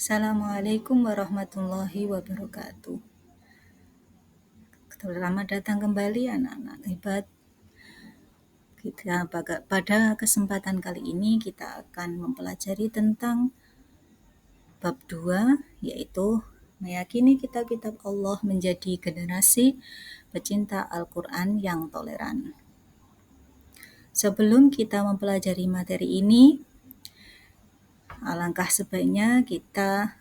Assalamualaikum warahmatullahi wabarakatuh. Selamat datang kembali anak-anak hebat. Pada kesempatan kali ini kita akan mempelajari tentang bab 2, yaitu meyakini kitab-kitab Allah menjadi generasi pecinta Al-Quran yang toleran. Sebelum kita mempelajari materi ini, alangkah sebaiknya kita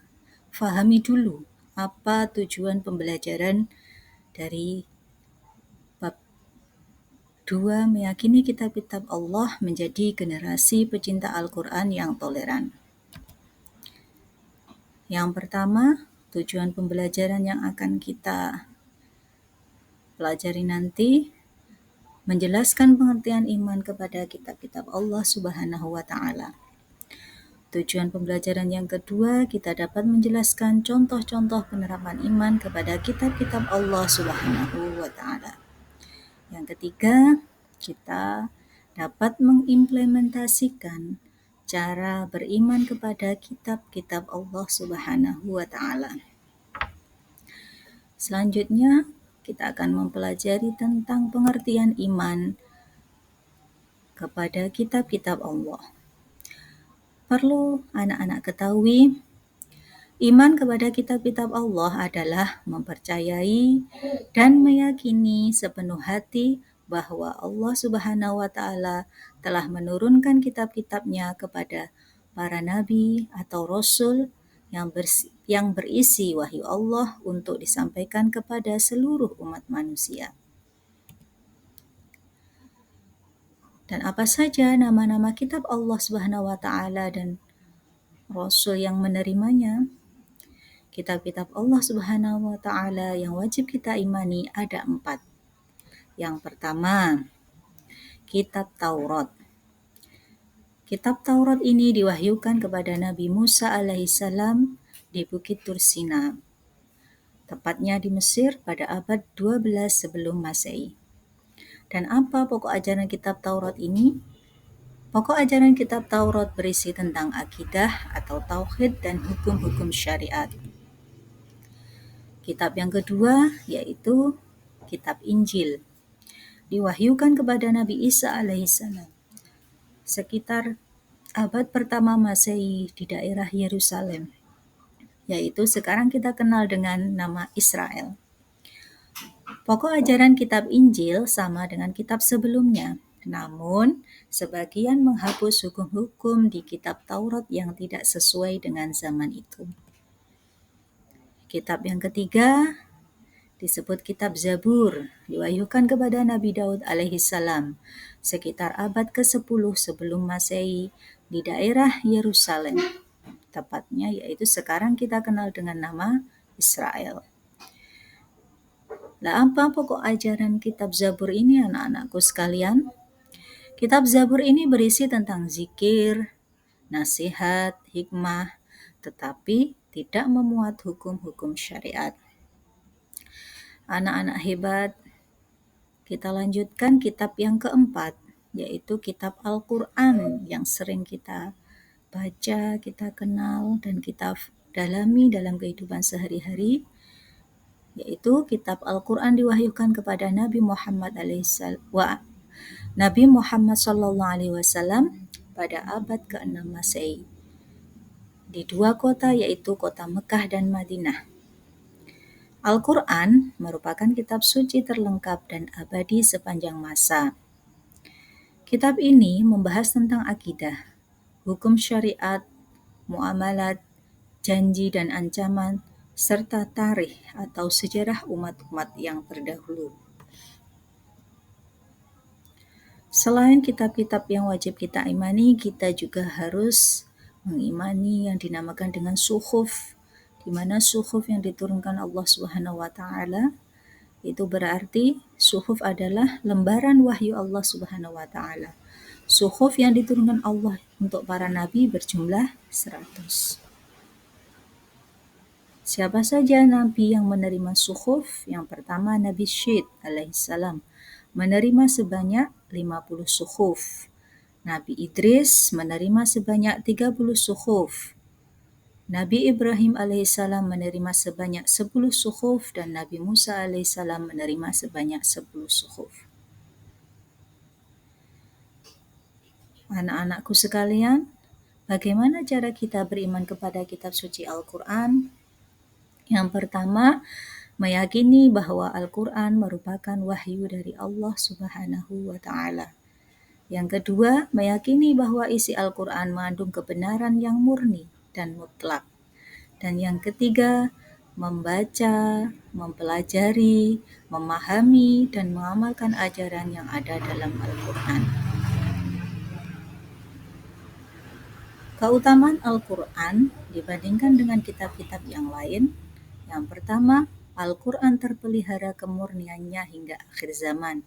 fahami dulu apa tujuan pembelajaran dari bab 2, meyakini kitab-kitab Allah menjadi generasi pecinta Al-Quran yang toleran. Yang pertama, tujuan pembelajaran yang akan kita pelajari nanti menjelaskan pengertian iman kepada kitab-kitab Allah Subhanahu wa Ta'ala. Tujuan pembelajaran yang kedua, kita dapat menjelaskan contoh-contoh penerapan iman kepada kitab-kitab Allah Subhanahu wa Ta'ala. Yang ketiga, kita dapat mengimplementasikan cara beriman kepada kitab-kitab Allah Subhanahu wa Ta'ala. Selanjutnya, kita akan mempelajari tentang pengertian iman kepada kitab-kitab Allah. Perlu anak-anak ketahui, iman kepada kitab-kitab Allah adalah mempercayai dan meyakini sepenuh hati bahwa Allah Subhanahu wa Ta'ala telah menurunkan kitab-kitabnya kepada para nabi atau rasul yang berisi wahyu Allah untuk disampaikan kepada seluruh umat manusia. Dan apa saja nama-nama kitab Allah Subhanahu wa Ta'ala dan rasul yang menerimanya? Kitab-kitab Allah Subhanahu wa Ta'ala yang wajib kita imani ada 4. Yang pertama, kitab Taurat. Kitab Taurat ini diwahyukan kepada Nabi Musa alaihissalam di Bukit Tursina, tepatnya di Mesir pada abad 12 sebelum Masehi. Dan apa pokok ajaran kitab Taurat ini? Pokok ajaran kitab Taurat berisi tentang akidah atau tauhid dan hukum-hukum syariat. Kitab yang kedua yaitu kitab Injil, diwahyukan kepada Nabi Isa alaihissalam sekitar abad pertama Masehi di daerah Yerusalem, yaitu sekarang kita kenal dengan nama Israel. Pokok ajaran kitab Injil sama dengan kitab sebelumnya, namun sebagian menghapus hukum-hukum di kitab Taurat yang tidak sesuai dengan zaman itu. Kitab yang ketiga disebut kitab Zabur, diwahyukan kepada Nabi Daud alaihissalam sekitar abad ke-10 sebelum Masehi di daerah Yerusalem, tepatnya yaitu sekarang kita kenal dengan nama Israel. Nah, apa pokok ajaran kitab Zabur ini anak-anakku sekalian? Kitab Zabur ini berisi tentang zikir, nasihat, hikmah, tetapi tidak memuat hukum-hukum syariat. Anak-anak hebat, kita lanjutkan kitab yang keempat, yaitu kitab Al-Quran yang sering kita baca, kita kenal, dan kita dalami dalam kehidupan sehari-hari, yaitu kitab Al-Quran diwahyukan kepada Nabi Muhammad SAW pada abad ke-6 Masehi di 2 kota, yaitu kota Mekah dan Madinah. Al-Quran merupakan kitab suci terlengkap dan abadi sepanjang masa. Kitab ini membahas tentang akidah, hukum syariat, muamalat, janji dan ancaman, serta tarikh atau sejarah umat-umat yang terdahulu. Selain kitab-kitab yang wajib kita imani, kita juga harus mengimani yang dinamakan dengan suhuf, di mana suhuf yang diturunkan Allah Subhanahu wa Ta'ala itu berarti suhuf adalah lembaran wahyu Allah Subhanahu wa Ta'ala. Suhuf yang diturunkan Allah untuk para nabi berjumlah 100. Siapa saja nabi yang menerima suhuf? Yang pertama Nabi Syed alaihissalam menerima sebanyak 50 suhuf. Nabi Idris menerima sebanyak 30 suhuf. Nabi Ibrahim alaihissalam menerima sebanyak 10 suhuf dan Nabi Musa alaihissalam menerima sebanyak 10 suhuf. Anak-anakku sekalian, bagaimana cara kita beriman kepada kitab suci Al-Quran? Yang pertama, meyakini bahwa Al-Quran merupakan wahyu dari Allah Subhanahu wa Ta'ala. Yang kedua, meyakini bahwa isi Al-Quran mengandung kebenaran yang murni dan mutlak. Dan yang ketiga, membaca, mempelajari, memahami, dan mengamalkan ajaran yang ada dalam Al-Quran. Keutamaan Al-Quran dibandingkan dengan kitab-kitab yang lain. Yang pertama, Al-Quran terpelihara kemurniannya hingga akhir zaman.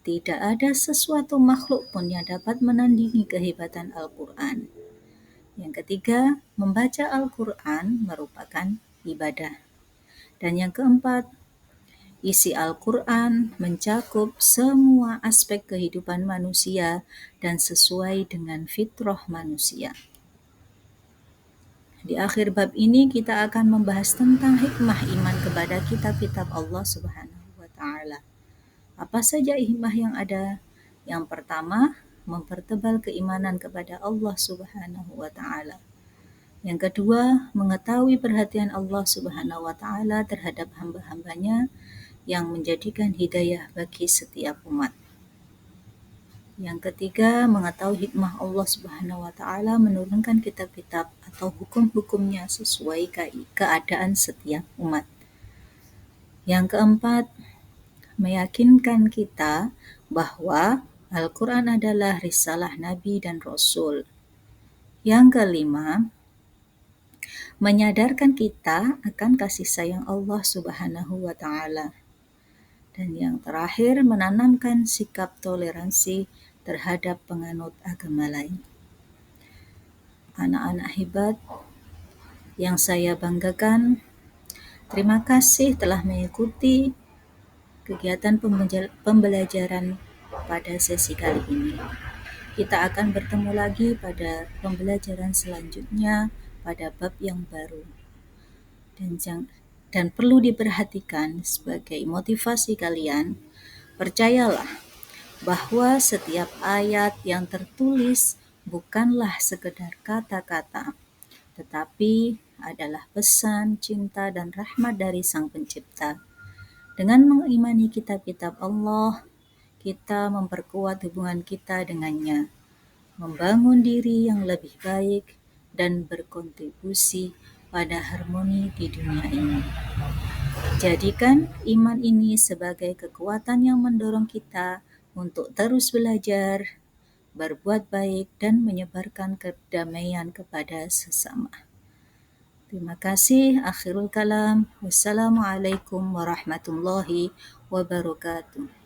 Tidak ada sesuatu makhluk pun yang dapat menandingi kehebatan Al-Quran. Yang ketiga, membaca Al-Quran merupakan ibadah. Dan yang keempat, isi Al-Quran mencakup semua aspek kehidupan manusia dan sesuai dengan fitrah manusia. Di akhir bab ini kita akan membahas tentang hikmah iman kepada kitab-kitab Allah Subhanahu wa Ta'ala. Apa saja hikmah yang ada? Yang pertama, mempertebal keimanan kepada Allah Subhanahu wa Ta'ala. Yang kedua, mengetahui perhatian Allah Subhanahu wa Ta'ala terhadap hamba-hambanya yang menjadikan hidayah bagi setiap umat. Yang ketiga, mengetahui hikmah Allah Subhanahu wa Ta'ala menurunkan kitab-kitab atau hukum-hukumnya sesuai keadaan setiap umat. Yang keempat, meyakinkan kita bahwa Al-Quran adalah risalah Nabi dan Rasul. Yang kelima, menyadarkan kita akan kasih sayang Allah Subhanahu wa Ta'ala. Dan yang terakhir, menanamkan sikap toleransi terhadap penganut agama lain. Anak-anak hebat yang saya banggakan, terima kasih telah mengikuti kegiatan pembelajaran pada sesi kali ini. Kita akan bertemu lagi pada pembelajaran selanjutnya pada bab yang baru. Dan perlu diperhatikan sebagai motivasi kalian, percayalah bahwa setiap ayat yang tertulis bukanlah sekedar kata-kata, tetapi adalah pesan, cinta, dan rahmat dari Sang Pencipta. Dengan mengimani kitab-kitab Allah, kita memperkuat hubungan kita dengannya, membangun diri yang lebih baik, dan berkontribusi pada harmoni di dunia ini. Jadikan iman ini sebagai kekuatan yang mendorong kita untuk terus belajar, berbuat baik, dan menyebarkan kedamaian kepada sesama. Terima kasih. Akhirul kalam. Wassalamualaikum warahmatullahi wabarakatuh.